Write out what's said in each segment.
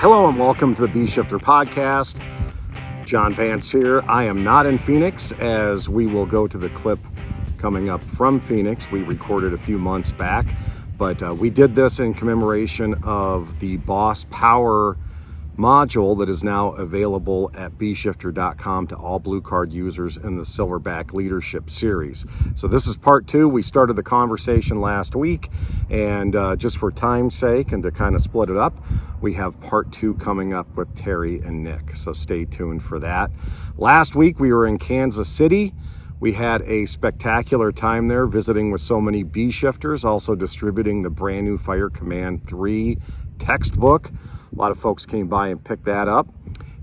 Hello and welcome to the Bee Shifter Podcast. John Vance here. I am not in Phoenix, as we will go to the clip coming up from Phoenix. We recorded a few months back, but we did this in commemoration of the Boss Power module that is now available at bshifter.com to all Blue Card users in the Silverback Leadership Series. So this is part two. We started the conversation last week, and just for time's sake and to kind of split it up, we have part two coming up with Terry and Nick. So stay tuned for that. Last week we were in Kansas City. We had a spectacular time there visiting with so many bee shifters, also distributing the brand new Fire Command 3 textbook. A lot of folks came by and picked that up,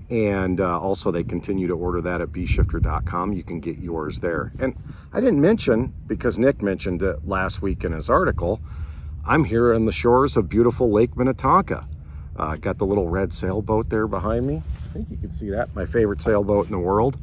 and also they continue to order that at bshifter.com. You can get yours there. And I didn't mention, because Nick mentioned it last week in his article, I'm here on the shores of beautiful Lake Minnetonka. Got the little red sailboat there behind me. I think you can see that, my favorite sailboat in the world.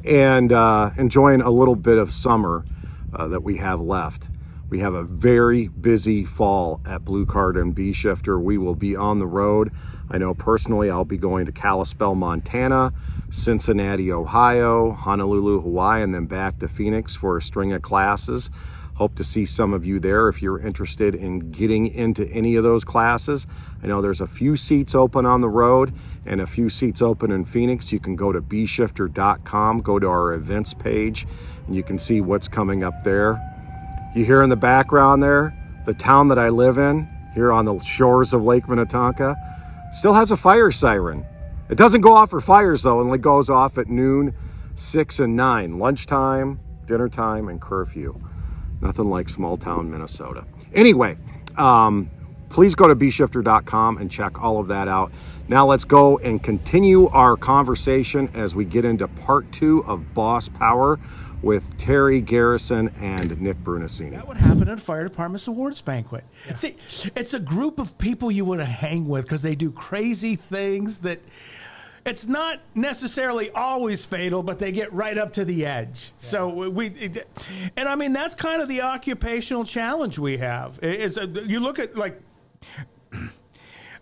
And enjoying a little bit of summer that we have left. We have a very busy fall at Blue Card and Bee Shifter. We will be on the road. I know personally I'll be going to Kalispell, Montana, Cincinnati, Ohio, Honolulu, Hawaii, and then back to Phoenix for a string of classes. Hope to see some of you there if you're interested in getting into any of those classes. I know there's a few seats open on the road and a few seats open in Phoenix. You can go to bshifter.com, go to our events page, and you can see what's coming up there. You hear in the background there, the town that I live in, here on the shores of Lake Minnetonka, still has a fire siren. It doesn't go off for fires though, only goes off at noon, 6 and 9, lunchtime, dinner time, and curfew. Nothing like small town Minnesota. Anyway, please go to bshifter.com and check all of that out. Now let's go and continue our conversation as we get into part two of Boss Power with Terry Garrison and Nick Brunacini. That would happen at a fire department's awards banquet. Yeah. See, it's a group of people you want to hang with because they do crazy things that it's not necessarily always fatal, but they get right up to the edge. Yeah. So and I mean, that's kind of the occupational challenge we have. You look at like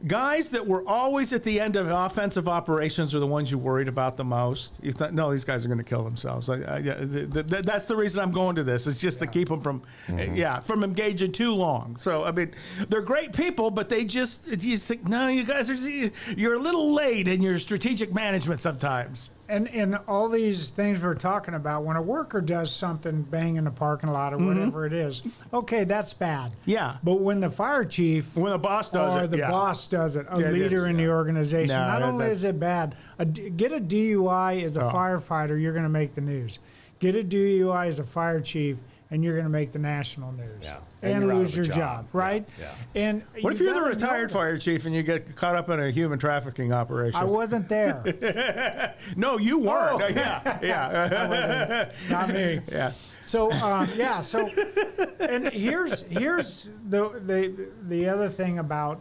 guys that were always at the end of offensive operations are the ones you worried about the most. You thought, no, these guys are going to kill themselves. That's the reason I'm going to this. It's just to keep them from, from engaging too long. So, I mean, they're great people, but you think, no, you guys you're a little late in your strategic management sometimes. And all these things we're talking about, when a worker does something, bang in the parking lot or whatever it is, okay, that's bad. Yeah. But when the fire chief when the boss does it, boss does it, a leader in the organization, not only is it bad, get a DUI as a firefighter, you're going to make the news. Get a DUI as a fire chief, and you're going to make the national news. Yeah. And lose your job, right? Yeah. And what if you're the retired fire chief and you get caught up in a human trafficking operation? I wasn't there. No, you weren't. Oh. Yeah. Not me. Yeah. So and here's the other thing about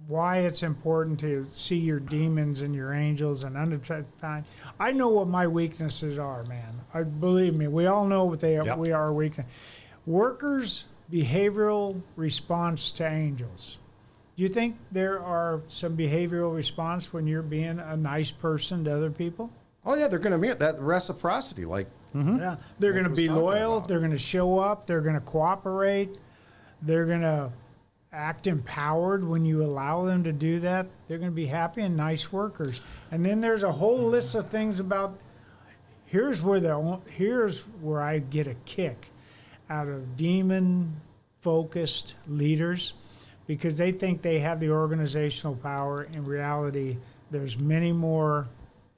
why it's important to see your demons and your angels and understand. I know what my weaknesses are, man. Believe me, we all know what they are. Yep. We are weakness. Workers' behavioral response to angels. Do you think there are some behavioral response when you're being a nice person to other people? Oh yeah, they're going to meet that reciprocity, like. Mm-hmm. Yeah, they're going to be loyal. They're going to show up. They're going to cooperate. They're going to act empowered when you allow them to do that. They're going to be happy and nice workers. And then there's a whole list of things about. Here's where I get a kick out of demon-focused leaders, because they think they have the organizational power. In reality, there's many more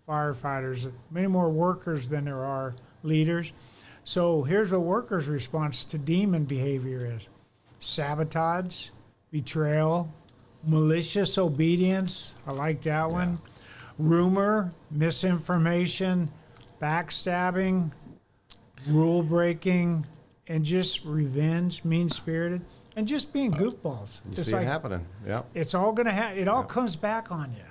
firefighters, many more workers than there are leaders. So here's what workers' response to demon behavior is: sabotage, betrayal, malicious obedience. I like that one. Rumor, misinformation, backstabbing, rule breaking, and just revenge, mean-spirited, and just being goofballs. You see it happening. Yeah. It's all going to happen. It all comes back on you.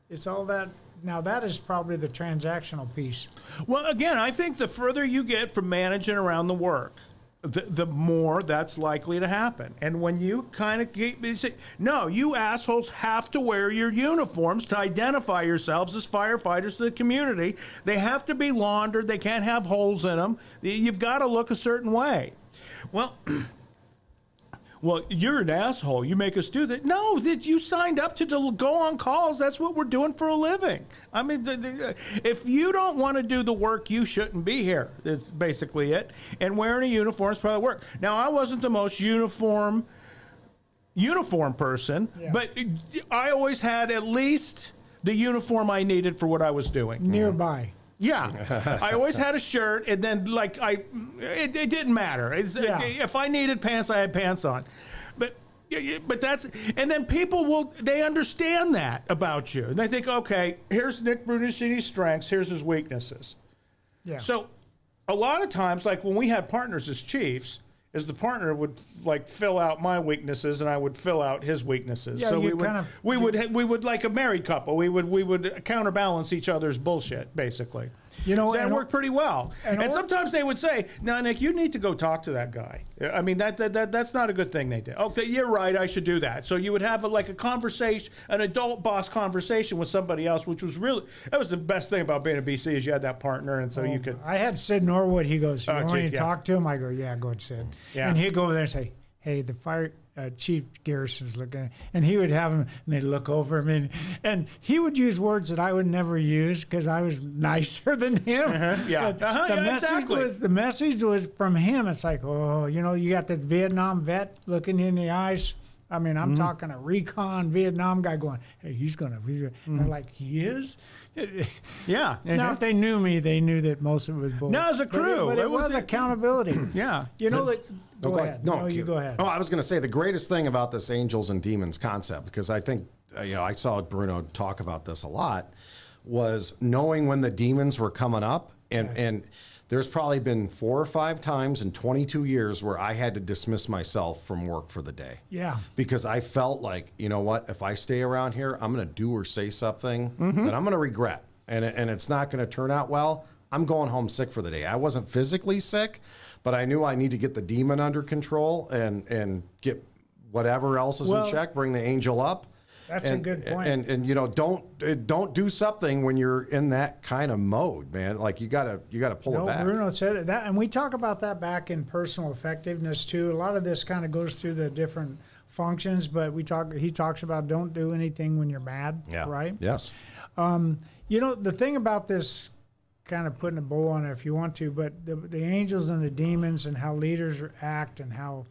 It's all that. Now, that is probably the transactional piece. Well, again, I think the further you get from managing around the work, the more that's likely to happen. And when you kind of say, no, you assholes have to wear your uniforms to identify yourselves as firefighters to the community. They have to be laundered. They can't have holes in them. You've got to look a certain way. Well, you're an asshole. You make us do that. No, that you signed up to go on calls. That's what we're doing for a living. I mean, if you don't want to do the work, you shouldn't be here. That's basically it. And wearing a uniform is probably work. Now, I wasn't the most uniform person, but I always had at least the uniform I needed for what I was doing. Nearby. Yeah, I always had a shirt, and then it didn't matter. If I needed pants, I had pants on. But that's, and then people they understand that about you, and they think, okay, here's Nick Brunacini's strengths, here's his weaknesses. Yeah. So a lot of times, like when we had partners as chiefs, is the partner would fill out my weaknesses and I would fill out his weaknesses. Yeah, so we would like a married couple. We would counterbalance each other's bullshit, basically. So that worked pretty well. And sometimes they would say, "No, Nick, you need to go talk to that guy." I mean, that's not a good thing they did. Okay, you're right. I should do that. So you would have a conversation, an adult boss conversation with somebody else, which was that was the best thing about being a BC is you had that partner, and so you could. I had Sid Norwood. He goes, "You want me to talk to him?" I go, "Yeah, go ahead, Sid." Yeah. And he'd go over there and say, "Hey, the fire." Chief Garrison's looking, and he would have him, and they'd look over him, and he would use words that I would never use because I was nicer than him. The message was from him. It's like, oh, you got the Vietnam vet looking in the eyes. I mean, I'm talking a recon Vietnam guy going, hey, he's going to. And they're like, he is? Yeah. Now, if they knew me, they knew that most of it was bull. No, as a crew. But it was accountability. Yeah. Go ahead. No, you go ahead. Oh, I was going to say the greatest thing about this angels and demons concept, because I think, I saw Bruno talk about this a lot, was knowing when the demons were coming up. And there's probably been 4 or 5 times in 22 years where I had to dismiss myself from work for the day. Yeah. Because I felt like, you know what, if I stay around here, I'm going to do or say something that I'm going to regret. And it's not going to turn out well. I'm going home sick for the day. I wasn't physically sick, but I knew I need to get the demon under control and get whatever else is in check, bring the angel up. That's a good point. And don't do something when you're in that kind of mode, man. Like you gotta pull it back. Bruno said that, and we talk about that back in personal effectiveness too. A lot of this kind of goes through the different functions, but he talks about don't do anything when you're mad. Yeah. Right. Yes. The thing about this, kind of putting a bow on it if you want to, but the angels and the demons and how leaders act and how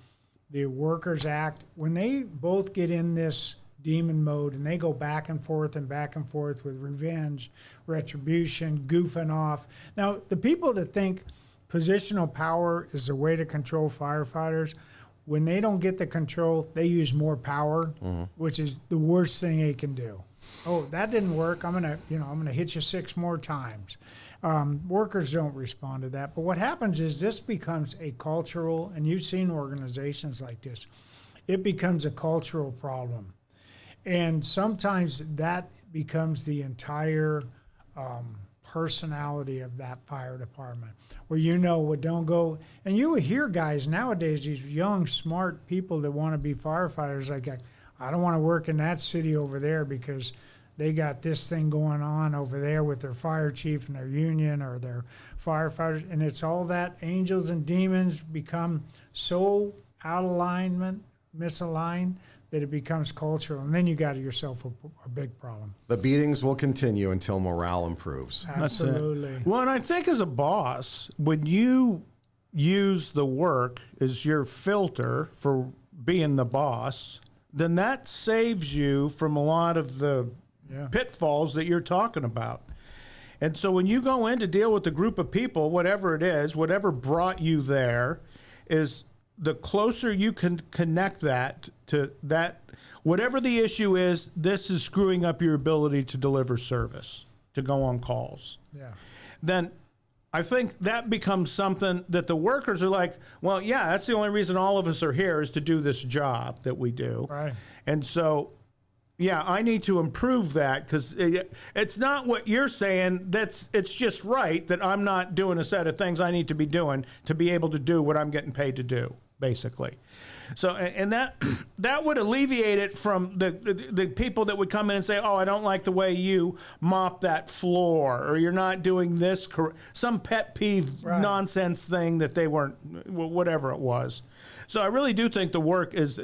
the workers act, when they both get in this demon mode and they go back and forth with revenge, retribution, goofing off. Now, the people that think positional power is the way to control firefighters, when they don't get the control, they use more power, which is the worst thing they can do. Oh, that didn't work. I'm gonna hit you 6 more times. Workers don't respond to that. But what happens is this becomes a cultural, and you've seen organizations like this, it becomes a cultural problem. And sometimes that becomes the entire personality of that fire department, where don't go. And you would hear guys nowadays, these young, smart people that want to be firefighters, like, I don't want to work in that city over there because they got this thing going on over there with their fire chief and their union or their firefighters. And it's all that angels and demons become so out of alignment, misaligned, that it becomes cultural. And then you got yourself a big problem. The beatings will continue until morale improves. Absolutely. Well, and I think as a boss, when you use the work as your filter for being the boss, then that saves you from a lot of the pitfalls that you're talking about. And so when you go in to deal with a group of people, whatever it is, whatever brought you there, is the closer you can connect that to that, whatever the issue is, this is screwing up your ability to deliver service, to go on calls. Yeah. Then I think that becomes something that the workers are like, well, yeah, that's the only reason all of us are here is to do this job that we do. Right. And so Yeah, I need to improve that because it's not what you're saying. It's just right that I'm not doing a set of things I need to be doing to be able to do what I'm getting paid to do, basically. So, and that would alleviate it from the people that would come in and say, oh, I don't like the way you mop that floor, or you're not doing this, some pet peeve nonsense thing that they weren't, whatever it was. So I really do think the work is,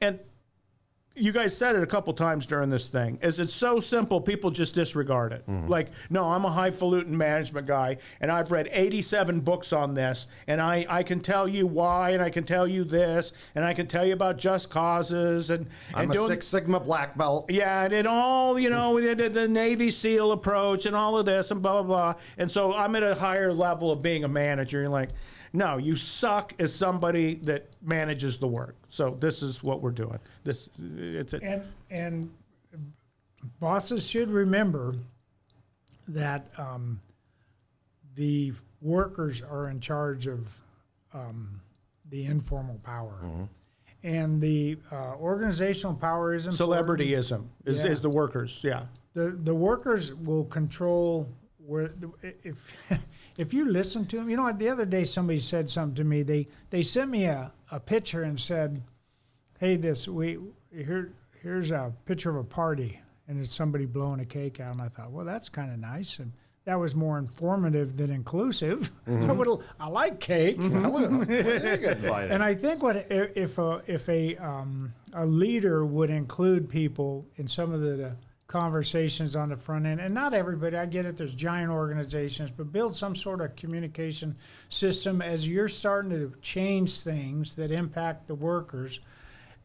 and you guys said it a couple times during this thing, is it's so simple, people just disregard it. Like, no, I'm a highfalutin management guy, and I've read 87 books on this, and I can tell you why, and I can tell you this, and I can tell you about just causes, and I'm a Six Sigma black belt. Yeah, and it all, the Navy SEAL approach and all of this and blah, blah, blah. And so I'm at a higher level of being a manager. You're like, no, you suck as somebody that manages the work. So this is what we're doing. And bosses should remember that the workers are in charge of the informal power. And the organizational power is important. Celebrityism is the workers, yeah. The workers will control where if you listen to them. The other day somebody said something to me. They sent me a picture and said, hey, here's a picture of a party, and it's somebody blowing a cake out. And I thought, well, that's kind of nice. And that was more informative than inclusive. I like cake. And I think if a leader would include people in some of the conversations on the front end, and not everybody, I get it, there's giant organizations, but build some sort of communication system as you're starting to change things that impact the workers.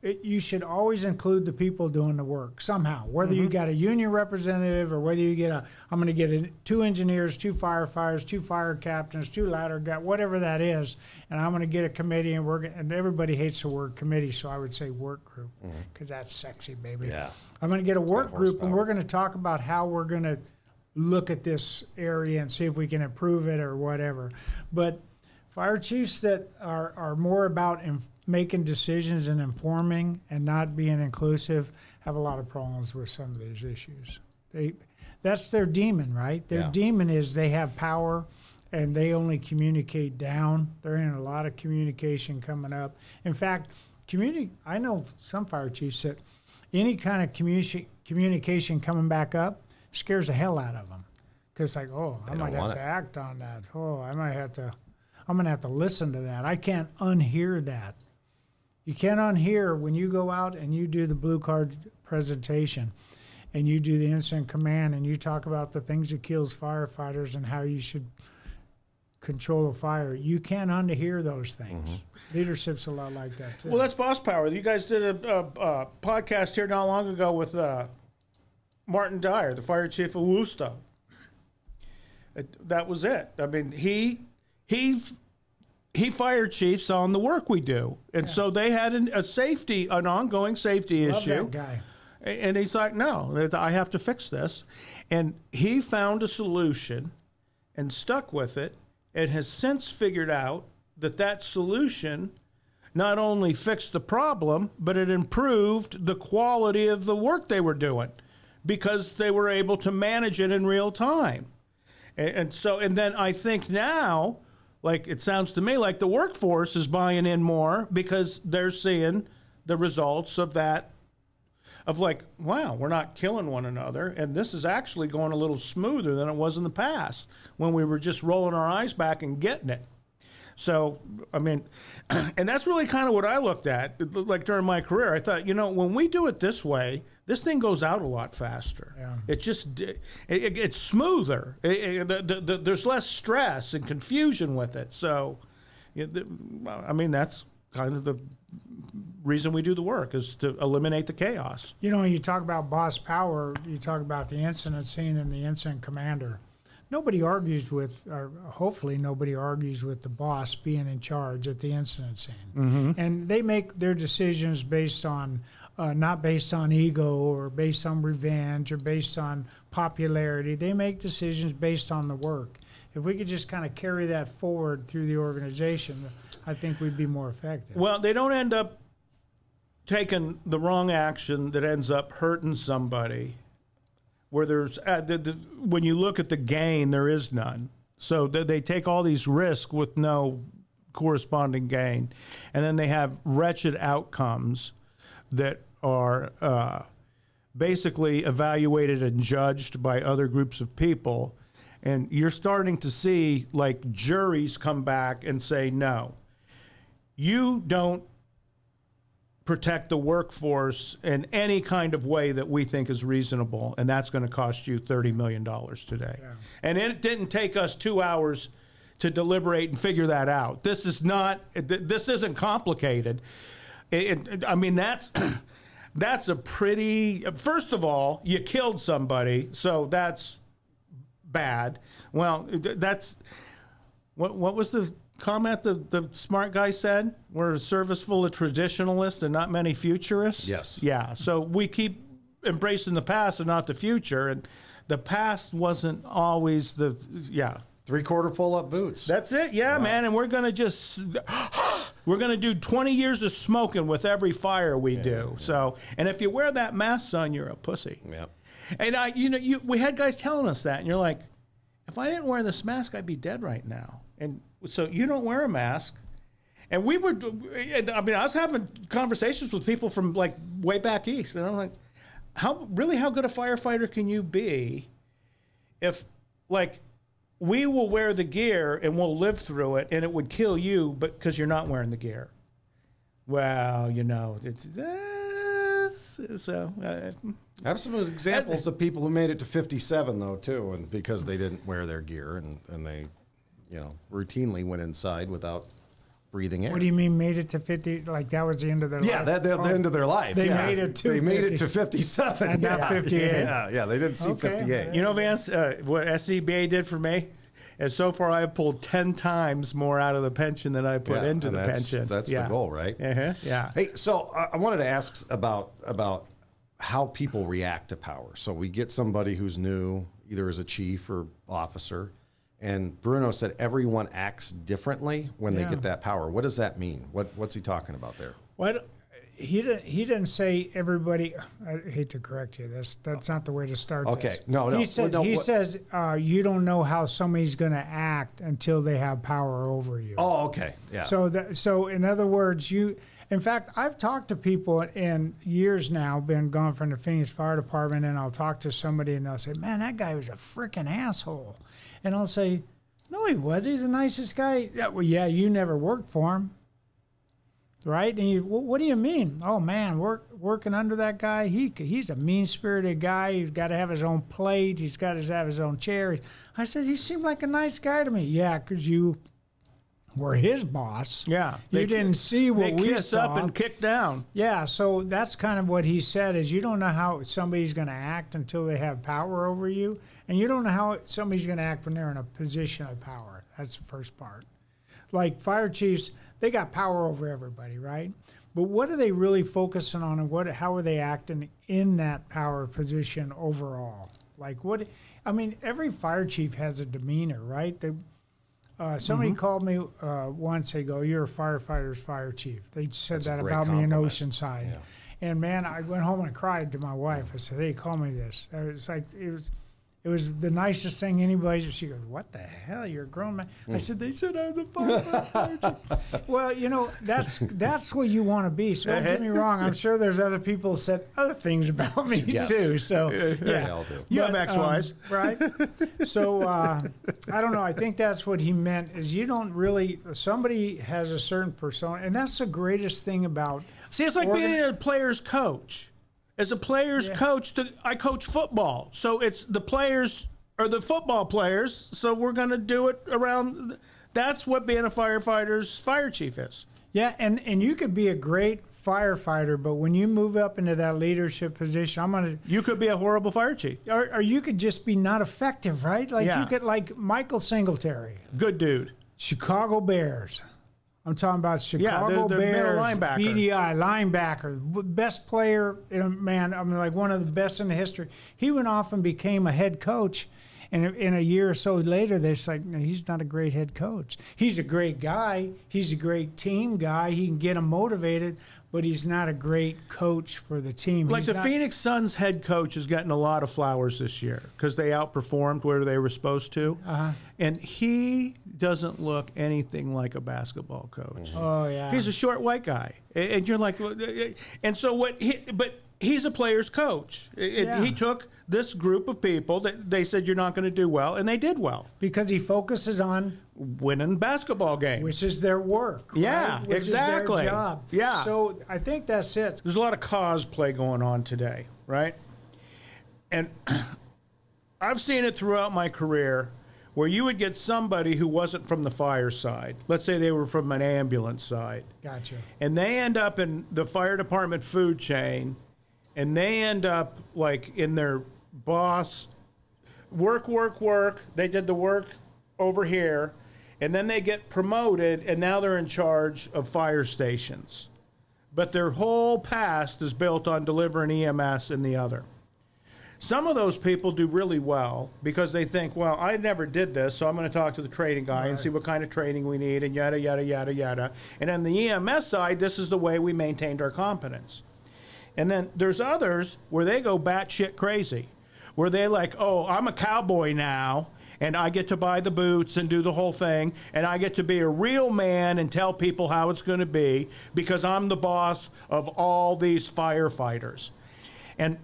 You should always include the people doing the work somehow, whether you got a union representative or whether you get I'm going to get 2 engineers, 2 firefighters, 2 fire captains, 2 ladder guys, whatever that is, and I'm going to get a committee, and everybody hates the word committee, so I would say work group, because that's sexy, baby. Yeah. I'm going to get a work group, and we're going to talk about how we're going to look at this area and see if we can improve it or whatever. But fire chiefs that are more about making decisions and informing and not being inclusive have a lot of problems with some of these issues. That's their demon, right? Their demon is they have power and they only communicate down. They're in a lot of communication coming up. In fact, I know some fire chiefs that any kind of communication coming back up scares the hell out of them. Because I might have to act on that. I'm going to have to listen to that. I can't unhear that. You can't unhear when you go out and you do the blue card presentation and you do the incident command and you talk about the things that kills firefighters and how you should control a fire. You can't unhear those things. Leadership's a lot like that, too. Well, that's boss power. You guys did a podcast here not long ago with Martin Dyer, the fire chief of Worcester. That was it. I mean, he fire chiefs on the work we do, and so they had an ongoing safety issue. Love that guy. And he's like, no, I have to fix this, and he found a solution, and stuck with it, and has since figured out that solution not only fixed the problem, but it improved the quality of the work they were doing, because they were able to manage it in real time, and then I think now. Like, it sounds to me like the workforce is buying in more because they're seeing the results of that, of like, wow, we're not killing one another. And this is actually going a little smoother than it was in the past when we were just rolling our eyes back and getting it. So, I mean, and that's really kind of what I looked at, like during my career. I thought, when we do it this way, this thing goes out a lot faster. Yeah. It just, it's smoother. There's less stress and confusion with it. So, I mean, that's kind of the reason we do the work, is to eliminate the chaos. When you talk about boss power, you talk about the incident scene and the incident commander. Nobody argues with, or hopefully nobody argues with the boss being in charge at the incident scene. And they make their decisions based on, not based on ego or based on revenge or based on popularity. They make decisions based on the work. If we could just kind of carry that forward through the organization, I think we'd be more effective. Well, they don't end up taken the wrong action that ends up hurting somebody, where there's when you look at the gain, there is none. So they take all these risks with no corresponding gain, and then they have wretched outcomes that are basically evaluated and judged by other groups of people. And you're starting to see like juries come back and say, no, you don't protect the workforce in any kind of way that we think is reasonable, and that's going to cost you $30 million today. Yeah. And it didn't take us 2 hours to deliberate and figure that out. This isn't complicated. I mean, that's a pretty, first of all, you killed somebody, so that's bad. Well, that's, what was the comment the smart guy said? We're a service full of traditionalists and not many futurists. Yes. Yeah. So we keep embracing the past and not the future, and the past wasn't always the 3/4 pull-up boots. That's it. Yeah, wow. Man. And we're gonna do 20 years of smoking with every fire we do. Yeah. So, and if you wear that mask, son, you're a pussy. Yeah. And we had guys telling us that, and you're like, if I didn't wear this mask, I'd be dead right now. And so you don't wear a mask. And I was having conversations with people from like way back east, and I'm like, how good a firefighter can you be if like we will wear the gear and we'll live through it, and it would kill you, but because you're not wearing the gear. Well, I have some examples of people who made it to 57 though too, and because they didn't wear their gear and they, routinely went inside without breathing air. What do you mean made it to 50? Like that was the end of their life? Yeah, the end of their life. They made it to 57. And not 58. Yeah, they didn't see 58. You know, Vance, what SCBA did for me is so far I've pulled 10 times more out of the pension than I put into the pension. That's the goal, right? Uh-huh. Yeah. Hey, so I wanted to ask about how people react to power. So we get somebody who's new, either as a chief or officer, and Bruno said everyone acts differently when they get that power. What does that mean? What's he talking about there? What he didn't say everybody. I hate to correct you. That's not the way to start. Okay, this. no. He says you don't know how somebody's going to act until they have power over you. Oh, okay, yeah. So in other words, in fact, I've talked to people in years now, been gone from the Phoenix Fire Department, and I'll talk to somebody and they'll say, man, that guy was a freaking asshole. And I'll say, no, he was. He's the nicest guy. Yeah, well, yeah, you never worked for him. Right? And what do you mean? Oh, man, working under that guy, he's a mean-spirited guy. He's got to have his own plate. He's got to have his own chair. I said, he seemed like a nice guy to me. Yeah, because you were his boss. Yeah. You didn't see what we saw. They kiss up and kick down. Yeah, so that's kind of what he said is you don't know how somebody's going to act until they have power over you, and you don't know how somebody's going to act when they're in a position of power. That's the first part. Like fire chiefs, they got power over everybody, right? But what are they really focusing on, and how are they acting in that power position overall? Like every fire chief has a demeanor, right? Somebody called me once. They go, "You're a firefighter's fire chief." They said that about me in Oceanside, and man, I went home and I cried to my wife. I said, "Hey, call me this." It was the nicest thing anybody. She goes, "What the hell? You're a grown man." I said, "They said I was a fire chief." Well, that's what you want to be. So don't get me wrong. I'm sure there's other people who said other things about me too. So yeah, you have ex-wives, right? So I don't know. I think that's what he meant. Is you don't really. Somebody has a certain persona, and that's the greatest thing about. See, it's like being a player's coach. As a player's coach, I coach football. So it's the players are the football players. So we're going to do it around. That's what being a firefighter's fire chief is. Yeah, and you could be a great firefighter, but when you move up into that leadership position, you could be a horrible fire chief. Or you could just be not effective, right? Like you could, like Michael Singletary. Good dude. Chicago Bears. I'm talking about Chicago Bears, middle linebacker. BDI linebacker, best player, man. I mean, like one of the best in the history. He went off and became a head coach, And in a year or so later, they're just like, no, he's not a great head coach. He's a great guy. He's a great team guy. He can get them motivated, but he's not a great coach for the team. Like the Phoenix Suns head coach is getting a lot of flowers this year because they outperformed where they were supposed to. And he doesn't look anything like a basketball coach. Oh, yeah. He's a short white guy. And you're like, and so but he's a player's coach. He took this group of people that they said you're not going to do well, and they did well. Because he focuses on winning basketball games. Which is their work. Yeah, right? Which exactly. is their job. Yeah. So I think that's it. There's a lot of cosplay going on today, right? And I've seen it throughout my career where you would get somebody who wasn't from the fire side. Let's say they were from an ambulance side. Gotcha. And they end up in the fire department food chain, and they end up like in their boss work. They did the work over here, and then they get promoted, and now they're in charge of fire stations. But their whole past is built on delivering EMS in the other. Some of those people do really well because they think, well, I never did this, so I'm going to talk to the training guy and see what kind of training we need and yada, yada, yada, yada. And on the EMS side, this is the way we maintained our competence. And then there's others where they go batshit crazy, where they like, oh, I'm a cowboy now, and I get to buy the boots and do the whole thing, and I get to be a real man and tell people how it's going to be because I'm the boss of all these firefighters. And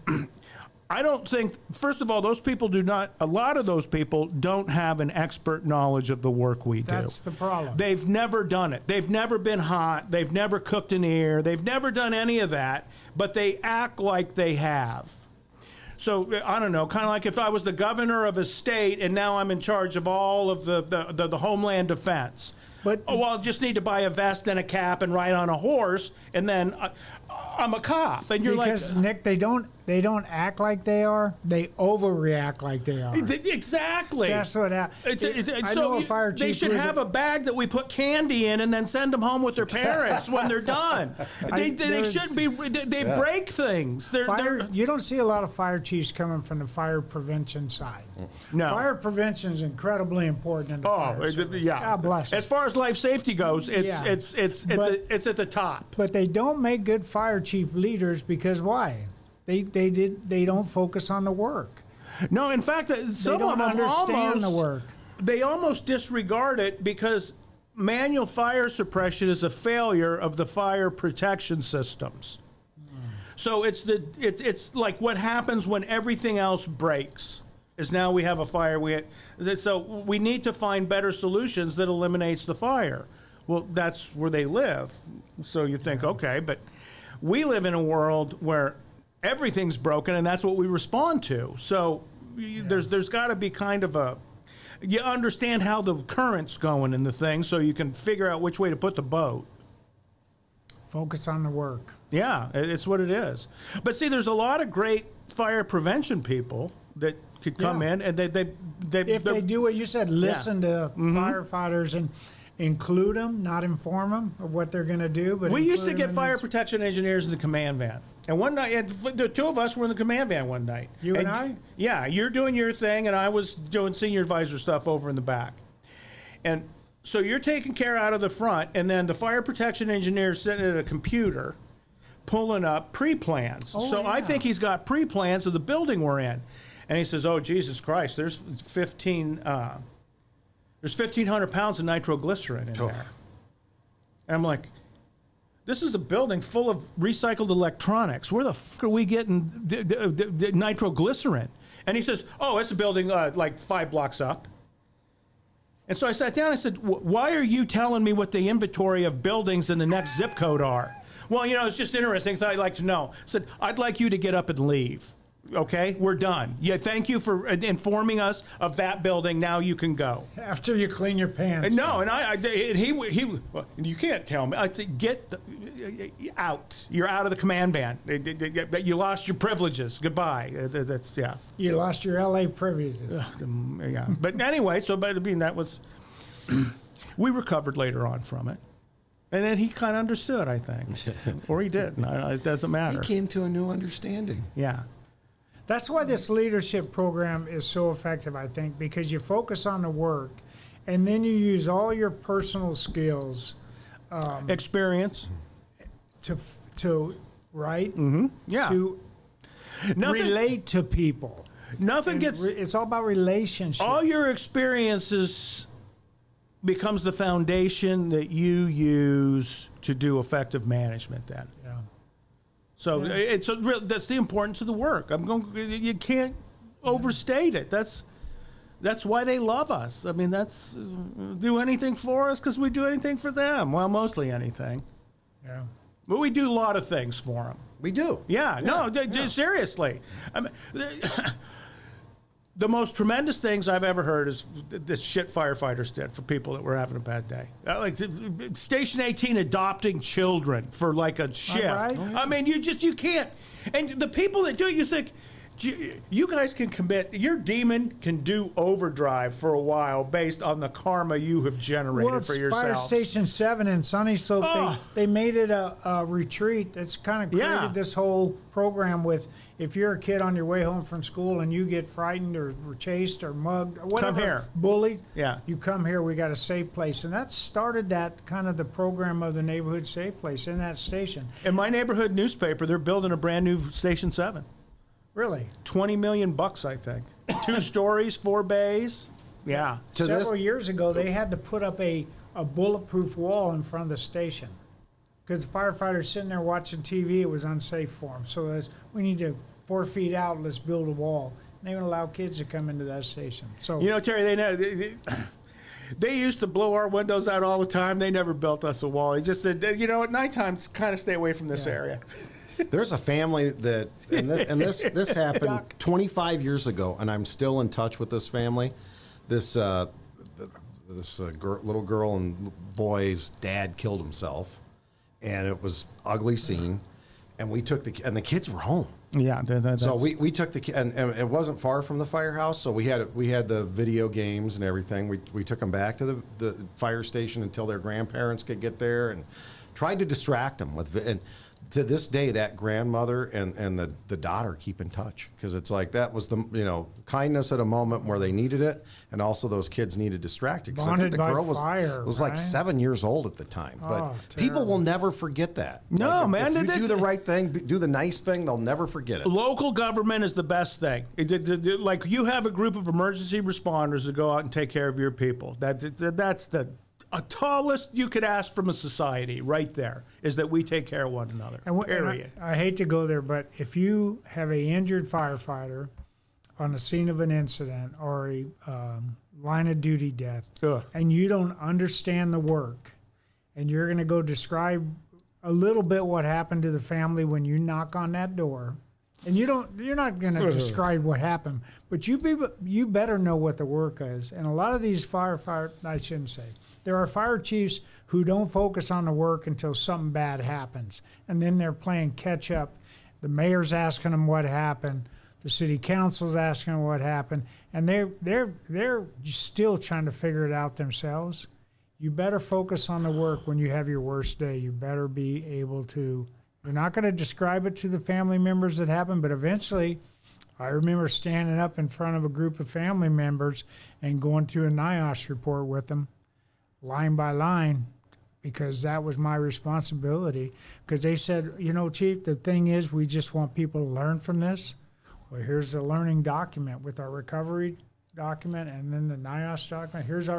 I don't think, first of all, those people a lot of those people don't have an expert knowledge of the work we do. That's the problem. They've never done it. They've never been hot. They've never cooked an ear. They've never done any of that, but they act like they have. So, I don't know, kind of like if I was the governor of a state and now I'm in charge of all of the Homeland Defense. But I just need to buy a vest and a cap and ride on a horse, and then I'm a cop. And you're because, Nick, they don't act like they are. They overreact like they are. Exactly. That's what happens. They should have a bag that we put candy in and then send them home with their parents when they're done. They shouldn't be. They break things. You don't see a lot of fire chiefs coming from the fire prevention side. No. Fire prevention is incredibly important in the fire service. Yeah. God bless them. As far as life safety goes, it's at the top. But they don't make good fire chief leaders because why? They don't focus on the work. No, in fact, some don't of them understand the work. They almost disregard it because manual fire suppression is a failure of the fire protection systems. So it's like what happens when everything else breaks. Is now we have a fire. So we need to find better solutions that eliminates the fire. Well, that's where they live. So you think, okay, but we live in a world where everything's broken, and that's what we respond to. So there's got to be kind of you understand how the current's going in the thing, so you can figure out which way to put the boat. Focus on the work. Yeah, it's what it is. But see, there's a lot of great fire prevention people that could come in, and if they do what you said, listen to firefighters and include them, not inform them of what they're going to do. But we used to get fire protection engineers in the command van, and one night, and the two of us were in the command van one night. You and I? Yeah, you're doing your thing, and I was doing senior advisor stuff over in the back, and so you're taking care out of the front, and then the fire protection engineer sitting at a computer, pulling up pre-plans. I think he's got pre-plans of the building we're in. And he says, oh, Jesus Christ, there's 1,500 pounds of nitroglycerin in there. And I'm like, this is a building full of recycled electronics. Where the fuck are we getting the nitroglycerin? And he says, oh, it's a building like 5 blocks up. And so I sat down and I said, why are you telling me what the inventory of buildings in the next zip code are? Well, it's just interesting. Thought I'd like to know. I said, I'd like you to get up and leave. Okay, we're done. Yeah, thank you for informing us of that building. Now you can go. After you clean your pants. No, and he well, you can't tell me. I said, get out. You're out of the command van. You lost your privileges. Goodbye. That's yeah. You lost your LA privileges. Yeah, but anyway, that was. We recovered later on from it. And then he kind of understood, I think. Or he didn't. It doesn't matter. He came to a new understanding. Yeah. That's why this leadership program is so effective, I think, because you focus on the work, and then you use all your personal skills, experience, to right, yeah, to relate to people. Nothing gets. It's all about relationships. All your experiences becomes the foundation that you use to do effective management. Then. Yeah. So it's a real. That's the importance of the work. You can't overstate it. That's why they love us. I mean, that's do anything for us because we do anything for them. Well, mostly anything. Yeah. But we do a lot of things for them. We do. Yeah. No. Seriously. I mean, the most tremendous things I've ever heard is this shit firefighters did for people that were having a bad day. Like Station 18 adopting children for like a shift. Right. I mean, you can't. And the people that do it, you think, you guys can commit, your demon can do overdrive for a while based on the karma you have generated for yourself. Fire Station 7 in Sunny Slope, they made it a retreat. That's kind of created this whole program with, if you're a kid on your way home from school and you get frightened or chased or mugged or whatever, come here. Bullied, yeah, you come here, we got a safe place. And that started that kind of the program of the neighborhood safe place in that station. In my neighborhood newspaper, they're building a brand new Station 7. Really? $20 million, I think. 2 stories, 4 bays. Yeah. Several years ago, they had to put up a bulletproof wall in front of the station because the firefighters sitting there watching TV, it was unsafe for them. So we need to 4 feet out, let's build a wall. And they would allow kids to come into that station. So Terry, they used to blow our windows out all the time. They never built us a wall. They just said, at nighttime, kind of stay away from this area. There's a family that, and this happened 25 years ago, and I'm still in touch with this family. This little girl and boy's dad killed himself, and it was ugly scene. And we took and the kids were home. Yeah, so we took the and it wasn't far from the firehouse, so we had the video games and everything. We took them back to the fire station until their grandparents could get there, and tried to distract them with and. To this day, that grandmother and the daughter keep in touch because it's like that was the kindness at a moment where they needed it, and also those kids needed distracted. Because I think the girl was like 7 years old at the time. But people will never forget that. No, man, if you do the right thing, do the nice thing, they'll never forget it. Local government is the best thing. Like you have a group of emergency responders that go out and take care of your people. That's the tallest you could ask from a society right there is that we take care of one another, period. And I hate to go there, but if you have a injured firefighter on the scene of an incident or a line of duty death, and you don't understand the work, and you're going to go describe a little bit what happened to the family when you knock on that door, and you're not going to describe what happened, but you better know what the work is. And a lot of these I shouldn't say. There are fire chiefs who don't focus on the work until something bad happens. And then they're playing catch up. The mayor's asking them what happened. The city council's asking them what happened. And they're still trying to figure it out themselves. You better focus on the work when you have your worst day. You better be able to. You're not going to describe it to the family members that happened, but eventually, I remember standing up in front of a group of family members and going through a NIOSH report with them, line by line, because that was my responsibility. Because they said, Chief, the thing is, we just want people to learn from this. Well, here's the learning document with our recovery document and then the NIOSH document. Here's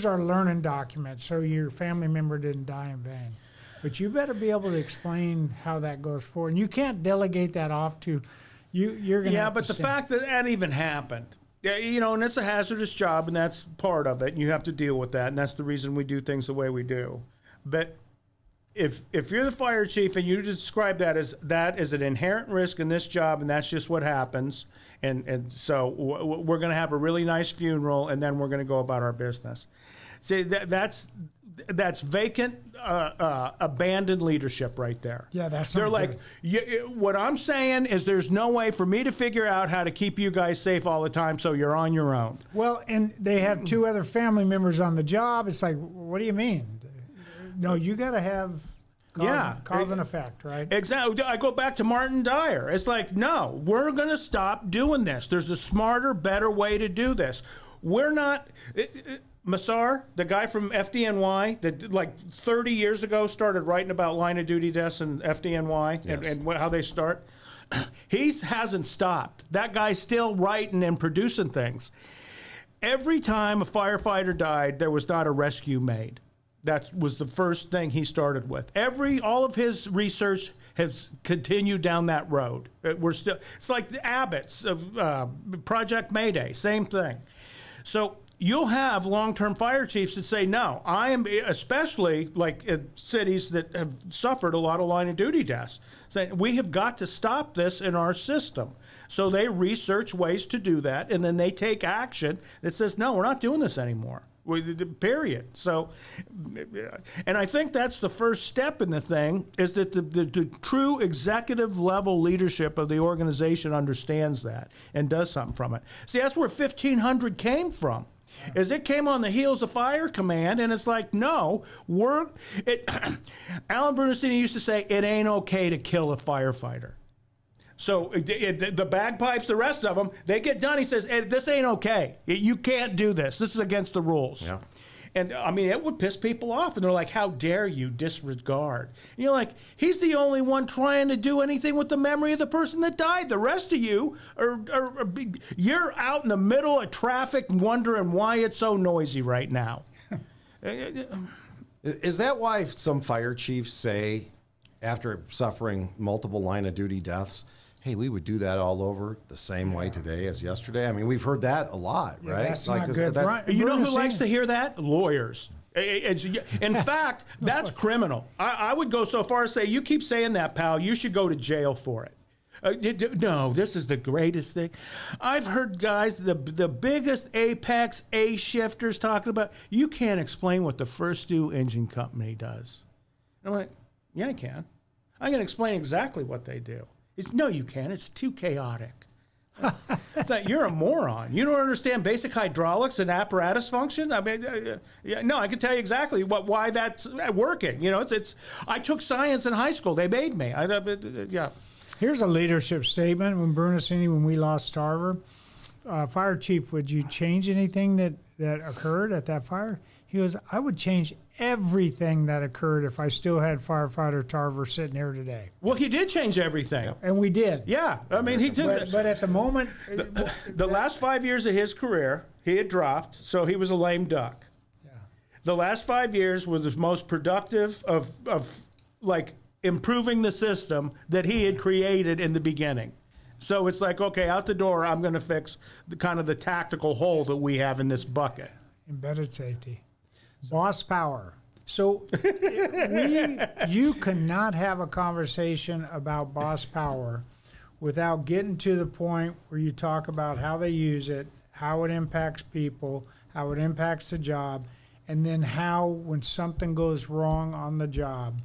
our learning document, so your family member didn't die in vain. But you better be able to explain how that goes forward. And you can't delegate that off to you. You're going to. Yeah, but the fact that even happened. Yeah, and it's a hazardous job, and that's part of it, and you have to deal with that, and that's the reason we do things the way we do. But if you're the fire chief and you describe that as an inherent risk in this job, and that's just what happens, and so we're going to have a really nice funeral, and then we're going to go about our business. See, that's vacant, abandoned leadership right there. Yeah, that's. They're like, what I'm saying is, there's no way for me to figure out how to keep you guys safe all the time, so you're on your own. Well, and they have 2 other family members on the job. It's like, what do you mean? No, you got to have. Cause and effect, right? Exactly. I go back to Martin Dyer. It's like, no, we're going to stop doing this. There's a smarter, better way to do this. We're not. Massar, the guy from FDNY that like 30 years ago started writing about line of duty deaths and FDNY and how they start. He hasn't stopped. That guy's still writing and producing things. Every time a firefighter died, there was not a rescue made. That was the first thing he started with. All of his research has continued down that road. It's like the Abbott's Project Mayday, same thing. So you'll have long-term fire chiefs that say, no, I am, especially like in cities that have suffered a lot of line of duty deaths, saying we have got to stop this in our system. So they research ways to do that, and then they take action that says, no, we're not doing this anymore. Period. So, and I think that's the first step in the thing, is that the true executive level leadership of the organization understands that and does something from it. See, that's where 1500 came from. Is it came on the heels of Fire Command, and it's like, no, Alan Bernstein used to say, it ain't okay to kill a firefighter. So the bagpipes, the rest of them, they get done. He says, hey, this ain't okay. You can't do this. This is against the rules. Yeah. And, I mean, it would piss people off. And they're like, how dare you disregard? And you're like, he's the only one trying to do anything with the memory of the person that died. The rest of you you're out in the middle of traffic wondering why it's so noisy right now. Is that why some fire chiefs say, after suffering multiple line of duty deaths, hey, we would do that all over the same way today as yesterday? I mean, we've heard that a lot, right? That's not good. You know who likes to hear that? Lawyers. In fact, that's criminal. I would go so far as say, you keep saying that, pal, you should go to jail for it. No, this is the greatest thing. I've heard guys, the biggest apex A-shifters talking about, you can't explain what the First Due Engine Company does. And I'm like, yeah, I can. I can explain exactly what they do. No, you can't. It's too chaotic. You're a moron. You don't understand basic hydraulics and apparatus function. I mean, no, I can tell you exactly why that's working. You know, it's. I took science in high school. They made me. Yeah. Here's a leadership statement. When we lost Tarver, fire chief, would you change anything that occurred at that fire? He goes, I would change everything that occurred if I still had firefighter Tarver sitting here today. Well, he did change everything. And we did. Yeah. I mean, he did. But at the moment... The last 5 years of his career, he had dropped, so he was a lame duck. Yeah. The last 5 years was the most productive of like improving the system that he had created in the beginning. So it's like, okay, out the door, I'm going to fix the tactical hole that we have in this bucket. Embedded safety. Boss power. So you cannot have a conversation about boss power without getting to the point where you talk about how they use it, how it impacts people, how it impacts the job, and then how, when something goes wrong on the job,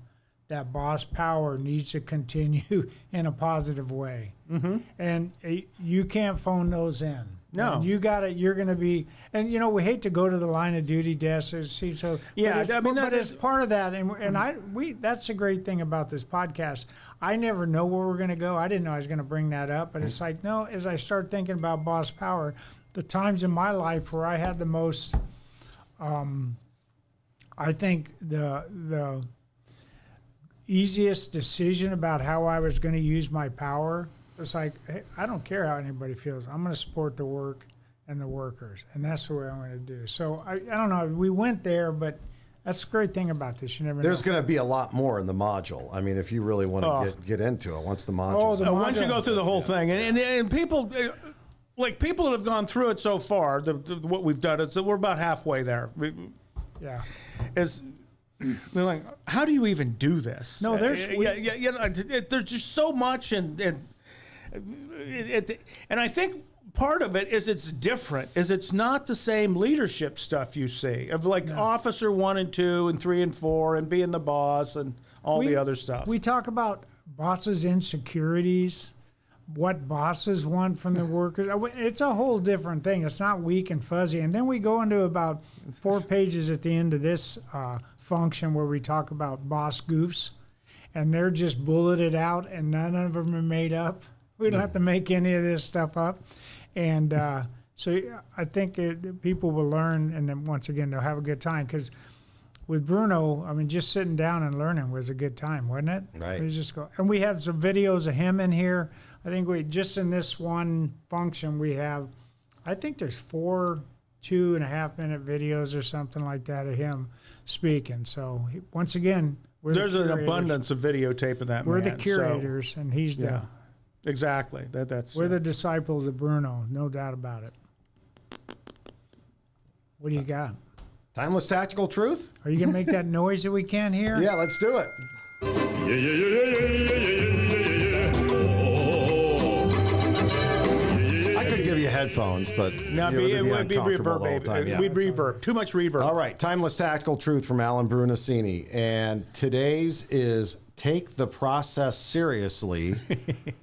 that boss power needs to continue in a positive way. Mm-hmm. And you can't phone those in. No, and you're going to be, and we hate to go to the line of duty desk. So yeah, but it's part of that, and that's the great thing about this podcast. I never know where we're going to go. I didn't know I was going to bring that up, but it's like, no, as I start thinking about boss power, the times in my life where I had the most, I think the easiest decision about how I was going to use my power. It's like, hey, I don't care how anybody feels. I'm going to support the work and the workers, and that's the way I'm going to do. So I don't know. We went there, but that's the great thing about this. You never There's know. going to be a lot more in the module. I mean, if you really want to get into it, once the module. Once you go through the whole thing, and people, like people that have gone through it so far, what we've done, it's we're about halfway there. Yeah. They're like, how do you even do this? No, there's there's just so much, and I think part of it is it's different. It's not the same leadership stuff you see of officer 1 and 2 and 3 and 4 and being the boss and all the other stuff. We talk about bosses' insecurities, what bosses want from the workers. It's a whole different thing. It's not weak and fuzzy. And then we go into about 4 pages at the end of this function where we talk about boss goofs. and they're just bulleted out, and none of them are made up. We don't have to make any of this stuff up. And so I think people will learn, and then once again, they'll have a good time. Because with Bruno, I mean, just sitting down and learning was a good time, wasn't it? Right. We just go, and we had some videos of him in here. I think we just in this one function we have, I think there's 4 2.5-minute videos or something like that of him speaking. So once again, there's an abundance of videotape of that. We're man, the curators, and he's the. Exactly. We're the disciples of Bruno, no doubt about it. What do you got? Timeless tactical truth? Are you going to make that noise that we can't hear? Yeah, let's do it. I could give you headphones, but No, it would be reverb, baby. We'd reverb. Too much reverb. All right, timeless tactical truth from Alan Brunacini. And today's is take the process seriously,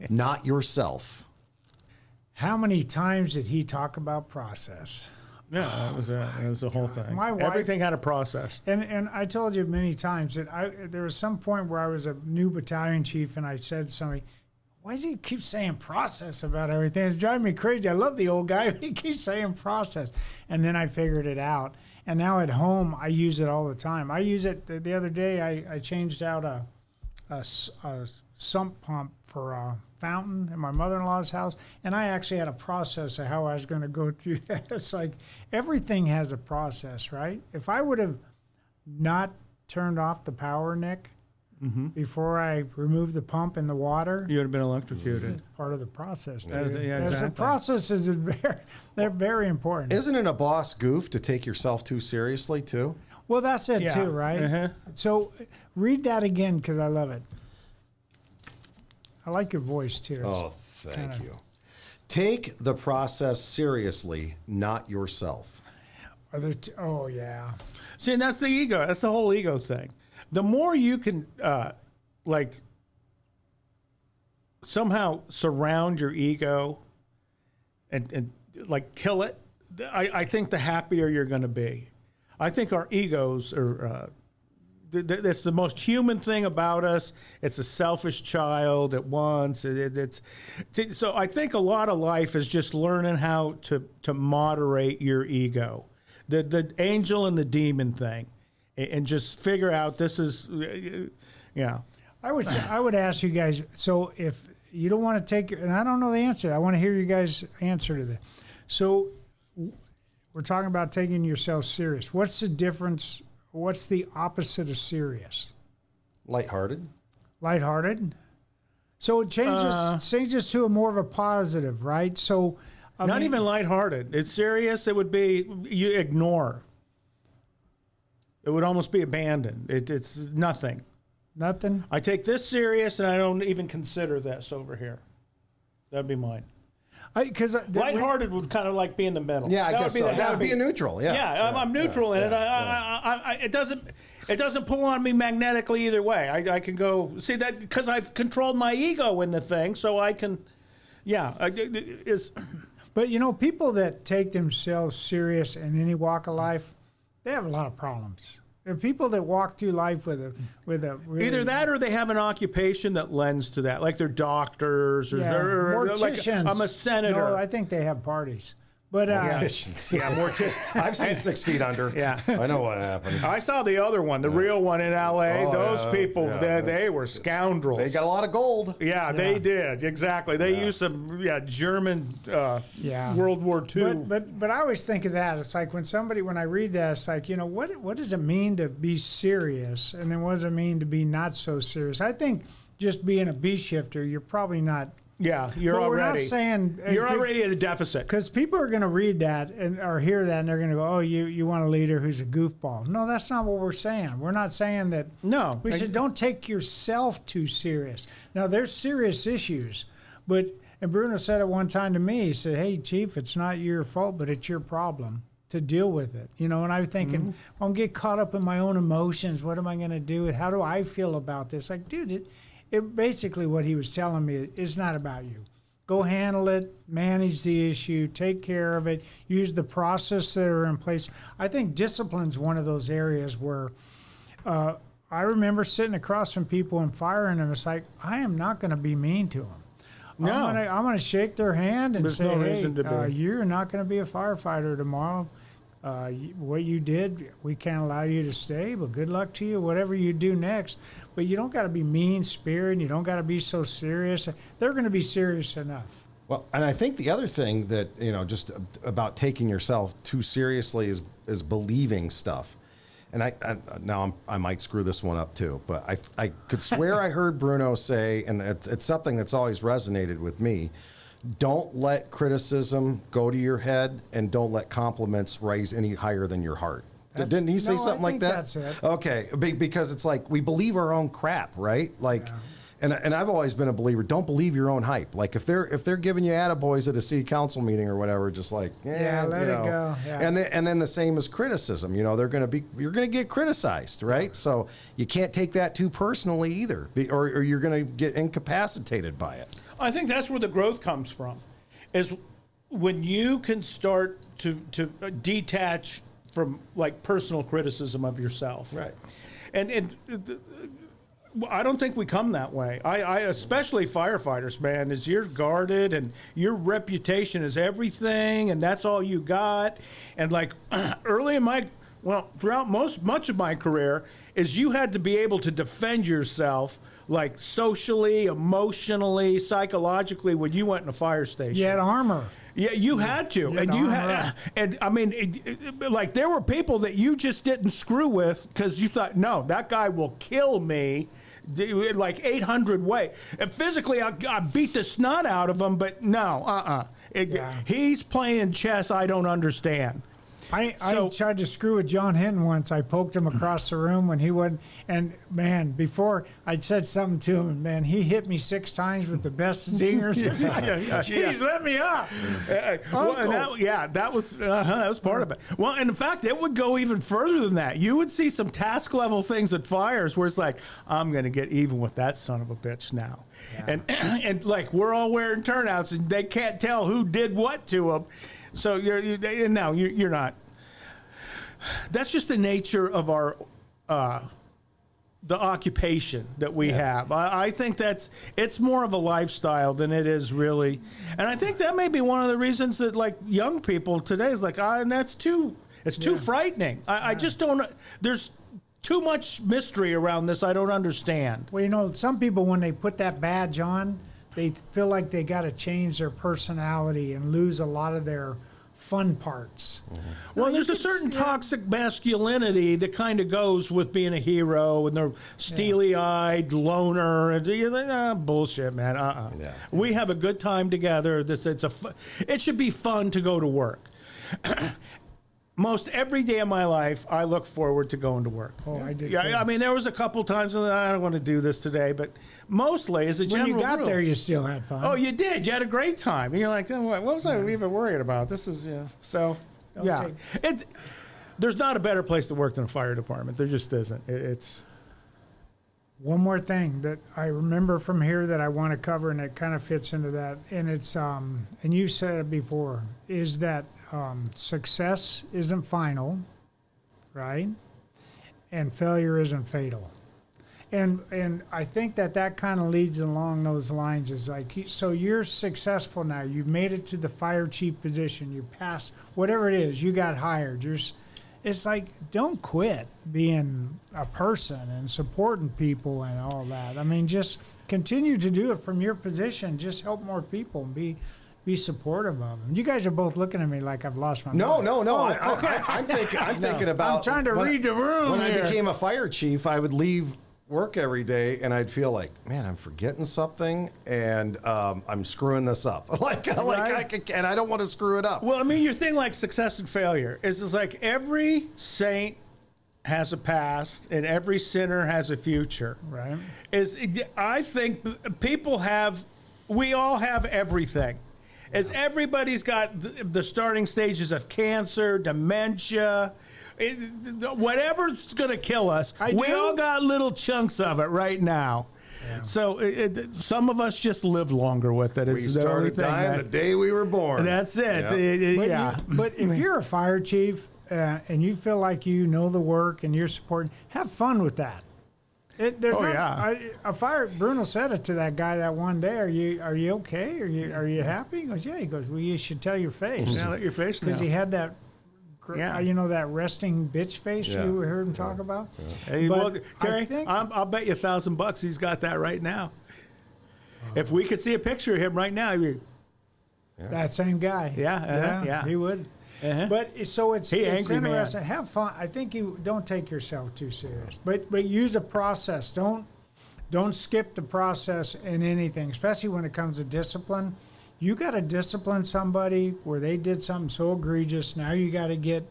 not yourself. How many times did he talk about process? Yeah, that was the whole thing. My wife, everything had a process. And I told you many times that there was some point where I was a new battalion chief, and I said to somebody, why does he keep saying process about everything? It's driving me crazy. I love the old guy, but he keeps saying process. And then I figured it out. And now at home, I use it all the time. I use it the other day. I changed out a sump pump for a fountain in my mother-in-law's house, and I actually had a process of how I was going to go through that. It's like everything has a process, right? If I would have not turned off the power, Nick, before I removed the pump in the water, You would have been electrocuted. part of the process. Yeah, dude. yeah, The exactly. processes is they're very important. Isn't it a boss goof to take yourself too seriously, too? Well, that's it Yeah. too, right? Uh-huh. So read that again because I love it. I like your voice too. Oh, thank you. Take the process seriously, not yourself. Oh yeah. See, and that's the ego. That's the whole ego thing. The more you can, somehow surround your ego and like kill it, I think the happier you're going to be. I think our egos are, that's the most human thing about us. It's a selfish child at once. So I think a lot of life is just learning how to moderate your ego. The angel and the demon thing. And just figure out this is, yeah. I would ask you guys. So if you don't want to take, and I don't know the answer, I want to hear you guys answer to that. So we're talking about taking yourself serious. What's the difference? What's the opposite of serious? Lighthearted. Lighthearted. So it changes to a more of a positive, right? So Not even lighthearted. It's serious. It would be you ignore. It would almost be abandoned. It's nothing. Nothing. I take this serious, and I don't even consider this over here. That'd be mine. Because Lighthearted would kind of like be in the middle. Yeah, I That guess would be so. the- That would be a neutral. Yeah. Yeah, I'm neutral in it. It doesn't pull on me magnetically either way. I can go see that because I've controlled my ego in the thing, so I can. Yeah, But you know, people that take themselves serious in any walk of life, they have a lot of problems. There are people that walk through life with a really, either that or they have an occupation that lends to that, like they're doctors or morticians. like I'm a senator. No, I think they have parties. But Morticians. Yeah, morticians. I've seen 6 Feet Under. Yeah. I know what happens. I saw the other one, the real one in L.A. Oh, Those yeah, people, yeah. they were scoundrels. They got a lot of gold. Yeah, they did. Exactly. They used some German World War II. But I always think of that. It's like when I read that, it's like, you know, what does it mean to be serious? And then what does it mean to be not so serious? I think just being a B shifter, you're probably not. Yeah, you're But already. we're not saying you're already at a deficit. because people are going to read that or hear that and they're going to go, "Oh, you want a leader who's a goofball?" No, that's not what we're saying. We're not saying that. No, We said don't take yourself too serious. Now there's serious issues, and Bruno said it one time to me. He said, "Hey, Chief, it's not your fault, but it's your problem to deal with it." You know, and I'm thinking, I'm get caught up in my own emotions. What am I going to do? How do I feel about this? Like, dude, it basically what he was telling me is not about you. Go handle it, manage the issue, take care of it, use the process that are in place. I think discipline's one of those areas where I I remember sitting across from people and firing them. It's like, I am not going to be mean to them. No. I'm going to shake their hand and There's say, no hey, reason to be. you're not going to be a firefighter tomorrow. What you did, we can't allow you to stay, but good luck to you, whatever you do next. But you don't got to be mean-spirited. You don't got to be so serious. They're going to be serious enough. Well, and I think the other thing that, just about taking yourself too seriously is believing stuff. And I might screw this one up too, but I could swear I heard Bruno say, and it's something that's always resonated with me, don't let criticism go to your head, and don't let compliments rise any higher than your heart. Didn't he say something like that? That's it. Okay, because it's like we believe our own crap, right? Like, and I've always been a believer. Don't believe your own hype. Like if they're giving you attaboys at a city council meeting or whatever, just like let it go. Yeah. And then the same as criticism. You're gonna get criticized, right? So you can't take that too personally either, or you're gonna get incapacitated by it. I think that's where the growth comes from, is when you can start to detach from like personal criticism of yourself. Right. And I don't think we come that way. I especially firefighters, man, is you're guarded and your reputation is everything, and that's all you got. And like early in throughout much of my career, is you had to be able to defend yourself, like socially, emotionally, psychologically, when you went in a fire station. You had armor. Yeah, you had to, and I mean, like there were people that you just didn't screw with because you thought, no, that guy will kill me, like 800 ways. And physically, I beat the snot out of him, but no, he's playing chess I don't understand. I tried to screw with John Hinton once. I poked him across the room when he wouldn't. And man, before I'd said something to him, and man, he hit me 6 times with the best zingers. Jeez, let me up. That was part of it. Well, and in fact, it would go even further than that. You would see some task level things at fires where it's like, I'm going to get even with that son of a bitch now. Yeah. And like we're all wearing turnouts and they can't tell who did what to them. So you're not. That's just the nature of our the occupation that we have. I think it's more of a lifestyle than it is really, and I think that may be one of the reasons that like young people today is like, and that's too frightening. I just don't. There's too much mystery around this. I don't understand. Well, some people when they put that badge on, they feel like they got to change their personality and lose a lot of their fun parts. Mm-hmm. Well, there's a certain toxic masculinity that kind of goes with being a hero and the steely-eyed loner. And you're like, bullshit, man. Yeah. We have a good time together. It should be fun to go to work. Most every day of my life, I look forward to going to work. Oh, I did too. I mean, there was a couple times when I don't want to do this today, but mostly as a general rule. When you got there, you still had fun. Oh, you did. You had a great time. And you're like, oh, what was I even worried about? This is, there's not a better place to work than a fire department. There just isn't. It's... One more thing that I remember from here that I want to cover, and it kind of fits into that, and it's, and you said it before, is that success isn't final, right? And failure isn't fatal. And I think that kind of leads along those lines. Is like, so you're successful now. You've made it to the fire chief position. You passed whatever it is. You got hired. It's like, don't quit being a person and supporting people and all that. I mean, just continue to do it from your position. Just help more people and be supportive of them. You guys are both looking at me like I've lost my mind. No. I'm thinking about. I'm trying to read the room. When I became a fire chief, I would leave work every day and I'd feel like, man, I'm forgetting something and I'm screwing this up. And I don't want to screw it up. Well, I mean, your thing like success and failure is like every saint has a past and every sinner has a future. Right. I think we all have everything. As everybody's got the starting stages of cancer, dementia, whatever's going to kill us, we all got little chunks of it right now. Yeah. So some of us just live longer with it. We started dying the day we were born. That's it. But if you're a fire chief and you feel like you know the work and you're supporting, have fun with that. Bruno said it to that guy that one day. Are you okay? Are you happy? He goes, yeah. He goes, well, you should tell your face. Yeah, let your face know. Because he had that, that resting bitch face you heard him talk about. Yeah. Hey, well, Terry, I'll bet you $1,000 he's got that right now. If we could see a picture of him right now, that same guy. Yeah, he would. Uh-huh. But so it's angry interesting. man. Have fun. I think you don't take yourself too serious, but use a process. Don't skip the process in anything, especially when it comes to discipline. You got to discipline somebody where they did something so egregious. Now you got to get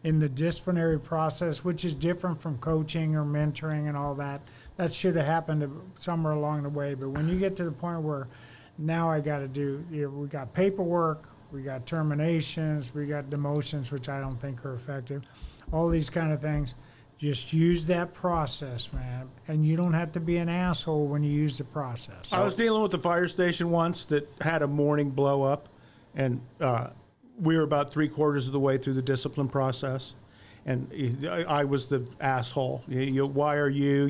in the disciplinary process, which is different from coaching or mentoring and all that. That should have happened somewhere along the way. But when you get to the point where now I got to do, we got paperwork, we got terminations, we got demotions, which I don't think are effective. All these kind of things. Just use that process, man. And you don't have to be an asshole when you use the process. I was dealing with the fire station once that had a morning blow up, and we were about 3/4 of the way through the discipline process. And I was the asshole. Why are you?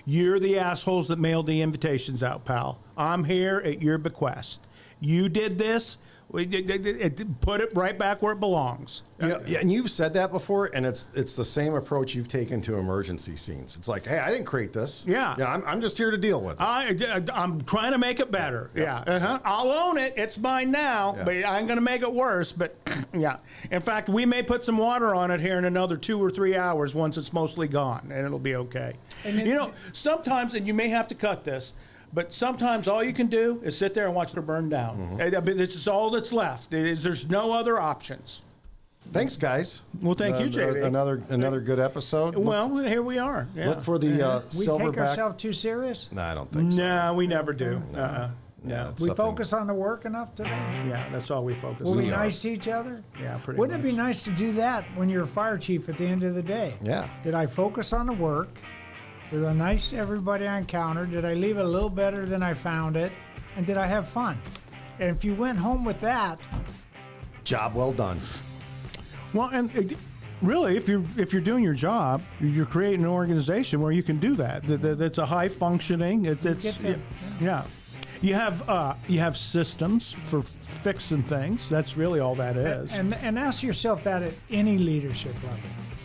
You're the assholes that mailed the invitations out, pal. I'm here at your bequest. You did this. Put it right back where it belongs. And you've said that before, and it's the same approach you've taken to emergency scenes. It's like, hey, I didn't create this. Yeah, I'm just here to deal with it. I'm trying to make it better. Yeah, I'll own it. It's mine now, but I'm going to make it worse. But yeah, in fact, we may put some water on it here in another 2 or 3 hours once it's mostly gone, and it'll be okay. And sometimes, and you may have to cut this. But sometimes all you can do is sit there and watch it burn down. This is all that's left. There's no other options. Thanks, guys. Well, thank you, JB. Another good episode. Well, here we are. Yeah. Look for the we Silverback. take ourselves too serious? No, I don't think so. No, we never do. Yeah, we focus on the work enough today? Yeah, that's all we focus on. We'll be nice to each other? Yeah, pretty Wouldn't much. it be nice to do that when you're a fire chief at the end of the day? Yeah. Did I focus on the work? Was I nice to everybody I encountered? Did I leave it a little better than I found it? And did I have fun? And if you went home with that, job well done. Well, and really, if you're doing your job, you're creating an organization where you can do that. That's a high functioning. You have systems for fixing things. That's really all that is. And ask yourself that at any leadership level.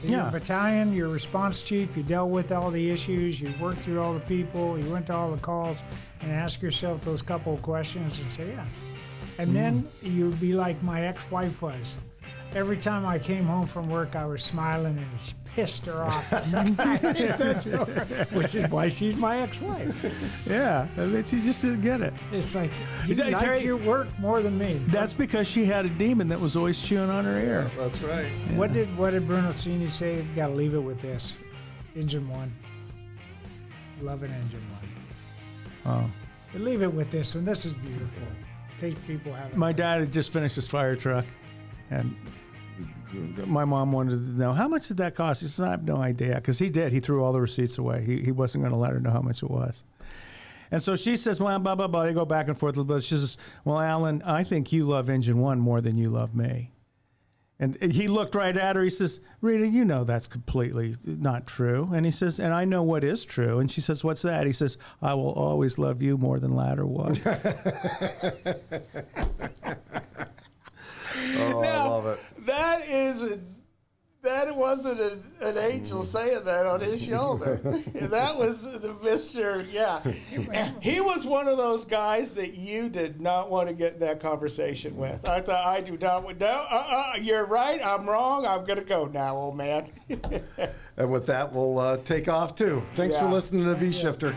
Your battalion, your response chief, you dealt with all the issues, you worked through all the people, you went to all the calls, and ask yourself those couple of questions and say, yeah. And then you'd be like my ex-wife was. Every time I came home from work, I was smiling and pissed her off. Which is why she's my ex-wife. Yeah, I mean, she just didn't get it. It's like, you like your work more than me. That's because she had a demon that was always chewing on her ear. Yeah, that's right. Yeah. What did Bruno Cini say? You got to leave it with this. Engine 1. Love an Engine 1. Oh. Leave it with this one. This is beautiful. In case people haven't. My dad had just finished his fire truck, and my mom wanted to know, how much did that cost? He said, I have no idea. Because he did. He threw all the receipts away. He wasn't going to let her know how much it was. And so she says, well, blah, blah, blah. They go back and forth a little bit. She says, well, Alan, I think you love Engine 1 more than you love me. And he looked right at her. He says, Rita, you know that's completely not true. And he says, and I know what is true. And she says, what's that? He says, I will always love you more than Ladder was. Oh, now, I love it. That wasn't an angel saying that on his shoulder. That was the Mr. Yeah. He was one of those guys that you did not want to get in that conversation with. I thought, I do not want, no, you're right, I'm wrong, I'm going to go now, old man. And with that, we'll take off too. Thanks for listening to the V-Shifter.